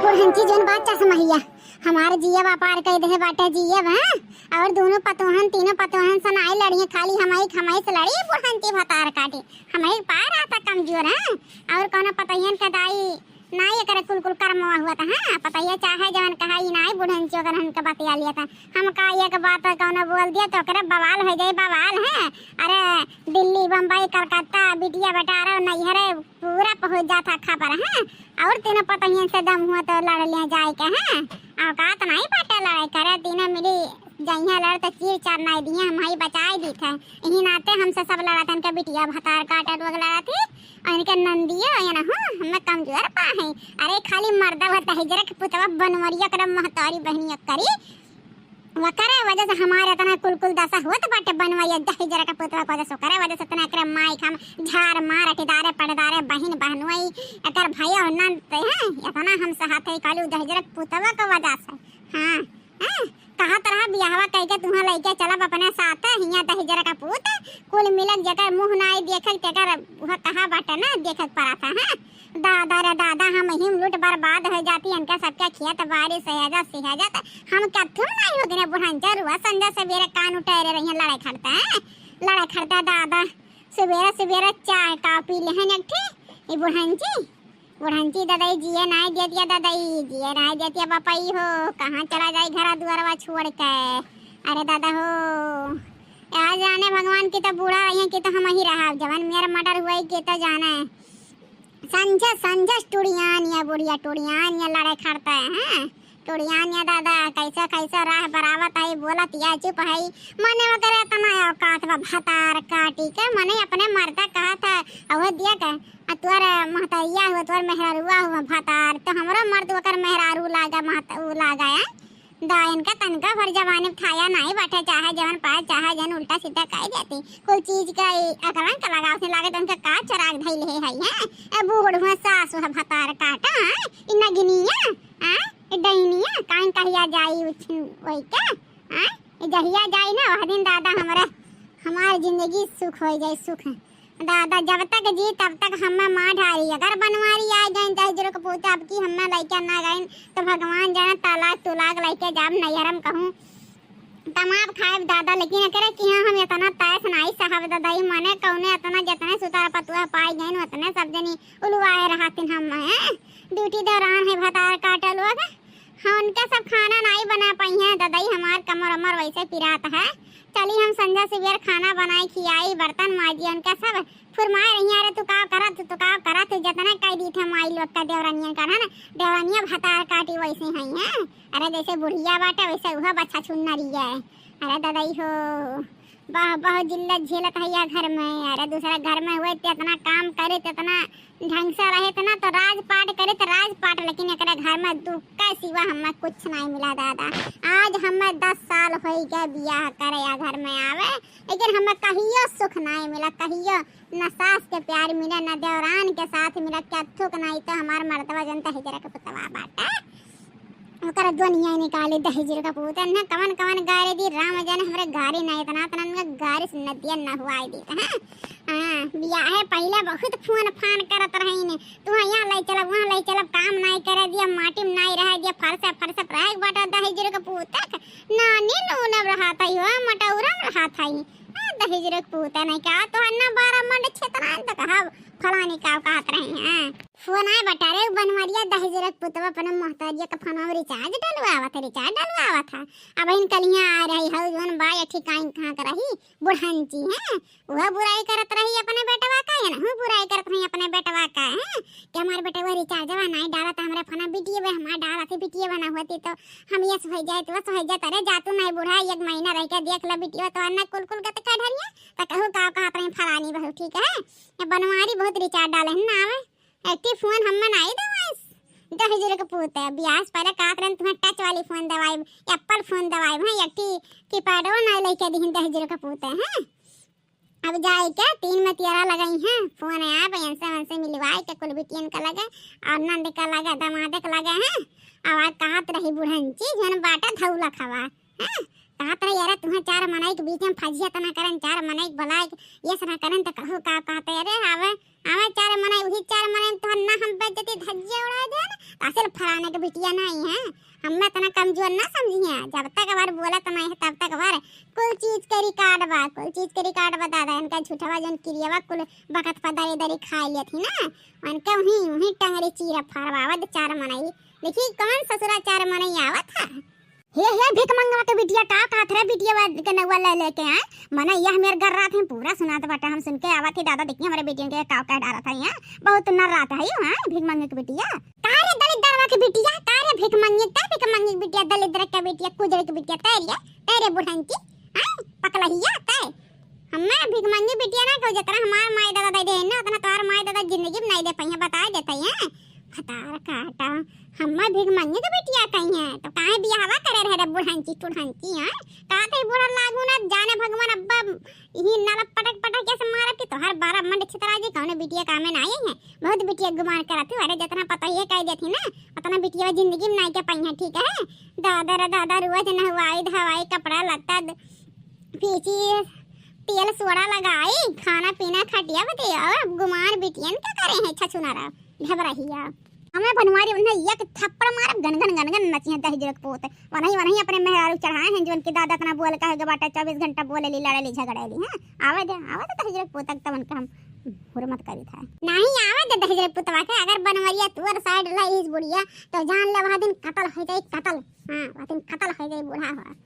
बुढ़ंची zone बात चा समहिया हमारे जिया व्यापार कह दे बाटे जिया हां और दोनों पतोहन तीनों पतोहन सनाई लड़ी खाली हमाई से लड़ी बुढ़ंची भतार काटे हमारे पार आता कमजोर है और कोनो पतयन के दाई नाई करे कुल कर्मवा हुआ था हां पतैया चाहे जवन कहा ई नाई बुढ़ंची अगर हमके बतिया लिया था हम का एक बात कोनो बोल दिया तो करे बवाल हो जाए बवाल है। अरे दिल्ली बम्बई कलकत्ता बिटिया बटारा नैहरे पूरा पहुंच जाता खबर है और तीनों पतयन से दम हुआ तो लड़ लिया जाए के हैं औकात नहीं बाटे लड़ाई करे तीनों मिली जइया लड़ तो चीर चार नहीं दिया हम ही बचाए दी थे यही नाते हमसे सब लड़ातन के बिटिया भतार काटे लोग लड़ाती और इनके नंदिया है ना हां हमें कमजोर पा है। अरे खाली मर्दा होता है जरा पुतवा बनवरिया कर महतारी बहनिया करी वकरे वजह से हमारे तना कुल दशा होत बाटे बनवैया दही जरा का पुतवा को सो करे वजह से तना करे माई हम झार मार अटिदारे पड़दारे बहन बहनोई एकर भैया नंद है इतना हम सहाते कालू दही जरा पुतवा का वजह से हां कहा तरह बियाहवा कह के तुम्हां लइके चलब अपने साथ हिया दही जरा का पूत कुल मिलक जकर मुंह नाई देखल तेकर वह कहा बाटे ना देखत पड़ा था हां दादा रे दादा हम हिम लूट बर्बाद हो जाती इनका सबका खेत बाड़ी सहेजा हम कथुम नहीं होगी ना बुढ़ंचा रुआ संजा सवेरे कान उठेरे रही लड़ाई खड़ता दादा सवेरे चाय कापी लेहन एक थे ये बुढ़ंची दादाई जिए नहीं दे दिया दादाई जिए नहीं दे दिया बापाई हो कहाँ चला जाए घर दुआरवा छोड़ के। अरे दादा हो आ जाने भगवान की तो बूढ़ा रही की तो हम ही रहा जवन मेरा मर्डर हुआ की तो जाना है संजय टुड़ियानिया बुढ़िया टुड़ियानिया लड़ाई खड़ता है टुड़ियानिया दादा कैसा राह बरावत है बोलत या चुप है मने वगैरह तना औकात बा भतार काटी के मने अपने मर्दा कहा था अव दिया का तोर महतैया हुआ तोर मेहरारुआ हुआ भतार तो हमरो मर्द ओकर मेहरारू लागा महतऊ लगाया दायन का तनका भर जवानी खाया नहीं बैठे चाहे जवन पाए चाहे जन उल्टा सीधा कह जाती कोई चीज का अकलन का लगा उसे लागे तुमसे का चराग धइल है ए बूढ़ हुआ सास हुआ भतार काटा इना गिनिया डैनिया कान कहिया जाई ओई का जहिया जाई ना वह दिन दादा हमार जिंदगी सुख हो जाए सुख दादा जब तक जी तब तक हमें माँ ढारी अगर बनवारी आ गए चाहे जरूर को पूछा अब की हमें लइका ना गए तो भगवान जाने तुलाक लइके जाब नैहरम कहूँ तमाम खाए दादा लेकिन करे कि हाँ हम इतना तैस नहीं साहब दादाई मने कौने इतना जितने सुतार पतुआ पाई गए उतने सब जनी उलवाए रहतिन हम ड्यूटी दौरान है भतार काटे लोग हाँ उनका सब खाना नहीं बना पाई है दादाई हमार कमर अमर वैसे पिरात है चली हम संजा सवेर खाना बनाई खियाई बर्तन माजी उनका सब फुरमाए रही अरे तू का करा तू जितना कह दी थे माई लोग का देवरानिया का ना देवरानिया भतार काटी वैसे है अरे जैसे बुढ़िया बाटे वैसे वह बच्चा छुन्ना रिया है। अरे दादाई हो बहुत जिल्लत झेलत है या घर में। अरे दूसरा घर में हुए इतना काम करे इतना ढंग से रहे तना तो राजपाट करे तो राजपाट लेकिन एक घर में दुख का सिवा हमें कुछ नहीं मिला दादा। आज हमें 10 साल हो गए बियाह करे या घर में आवे लेकिन हमें कहियो सुख नहीं मिला कहियो न सास के प्यार मिला न देवरान के साथ मिला क्या थुक नहीं तो हमार मर्दवा जनता हिजरा के पुतवा बाटा ओकर दुनिया निकाले दहेजर का पूत न कवन गारे दी राम जाने हमरे गारे नहीं इतना में गारे नदिया न हुआ दी हां बियाह है पहले बहुत फोन फान करत रही ने तू यहां ले चल वहां ले चल काम नहीं करे दिया माटी में नहीं रह दिया फरसा प्राय बाटा दहेजर का पूत नानी न रहा था यो मटौरा रहा था दहेजर का पूत नहीं का तो अन्ना 12 मंड छेतना तक कहा फलानी का कहत रहे हैं फोन आए बटा रे बनवारिया दहेजर का पुतवा अपने मोहताजिया का फोन में रिचार्ज डलवावा था अब इन कलियां आ रही है जोन बाय ठिकाई कहां कर रही बुढ़ंची है वह बुराई करत रही अपने बेटवा का है ना बुराई करत रही अपने बेटवा का है कि हमारे बेटवा रिचार्जवा नहीं डाला था हमरे फोन वीडियो में हमार डाला थी वीडियो बना होती तो हम ये हो जाए तो हो जाए अरे जातू नहीं बुढ़ा 1 महीना रह के देख ले वीडियो तो अन्ना कुल गत का ढरिया तो कहू का कहत रही फलानी बहु ठीक है ये बनवारी बहुत रिचार्ज डाले ना आवे एक्टिव फोन हम नहीं दवाई दहेजर का पूत है ब्यास पहले कहत रहे तुम्हें टच वाली फोन दवाई एप्पल फोन दवाई भाई एक्टिव कीपैड ना लेके दी दहेजर का पूत है अब जाए क्या 3 में 13 लगाई हैं फोन है आप से मिलवाए के कुल बिटियन का लगा और नंद का लगा दामाद का लगा है आवाज कहत रही बुढ़ंची जन बाटा धौला खवा है कहा तरह यार तुम्हारे चार मनाई के बीच में फजिया तना करन चार मनाई भलाई ये सना करन तो कहो का कहते अरे आवे आवे चार मनाई वही चार मनाई तो ना हम बेइज्जती धज्जिया उड़ा दे ना असल फलाने के बिटिया नहीं है हमें तना कमजोर ना समझिए जब तक बार बोला तो नहीं तब तक बार कुल चीज के रिकॉर्ड बा कुल चीज के रिकॉर्ड बता दे इनका झूठा जन क्रियावा कुल बकत पदारी दरी खा लिया थी ना उनका वही वही टंगरी चीरा फरवावत चार मनाई देखी कौन ससुरा चार मनाई आवत है हे भीख मंगवा के बिटिया का कहत रे बिटिया के नवा ले लेके आए मने यह मेरे घर रात है पूरा सुनात बाटा हम सुन के आवत थी दादा देखिए हमारे बेटियों के काव का डाला था यहाँ बहुत नर रात है हां भीख मंगे के बिटिया कारे दलिद्रवा के बिटिया कारे भीख मंगे के बिटिया दलिद्र के बिटिया कुजरे के बिटिया तेरे बुढ़ंती हां पकलहिया तै हमें भीख मंगे बिटिया ना कहो जतना हमार माई दादा दे दे ना उतना तोर माई दादा जिंदगी में नहीं दे पहिया बता देते हैं फतार काटा हम्मा भीख मंगे के बिटिया कहीं है तो काहे बियाहवा करे रहे रे बुढ़ंती टुढ़ंती हैं काते बुढ़ा लागू ना जाने भगवान अब्बा ही नाला पटक पटक कैसे मारा कि तोहर 12 मंड छितरा जी कौन बिटिया कामे ना आई है बहुत बिटिया गुमान करत अरे जितना पता ये कह देती ना उतना बिटिया जिंदगी में नहीं के पहिया ठीक है दादा रे दादा रोज नहवाई धवाई कपड़ा लत्ता पीची तेल सोडा लगाई खाना पीना खटिया बते और गुमान बिटियन क्या करे हैं छछुनारा घबराहिया हमें बनवारी उन्हें एक थप्पड़ मार गन गन नचिए दहजरक पोत वही अपने मेहरारू चढ़ाए हैं जो उनके दादा तना बोल कहे के बाटा 24 घंटा बोले ली लड़े ली झगड़े ली हैं आवे दे दहजरक पोत तक तवन का हम हुरमत करी था नहीं आवे दे दहजरक पोतवा के अगर बनवरिया तोर साइड ला इस बुढ़िया तो जान ले वह दिन कत्ल हो जाए कत्ल हां वह दिन कत्ल हो जाए बूढ़ा हो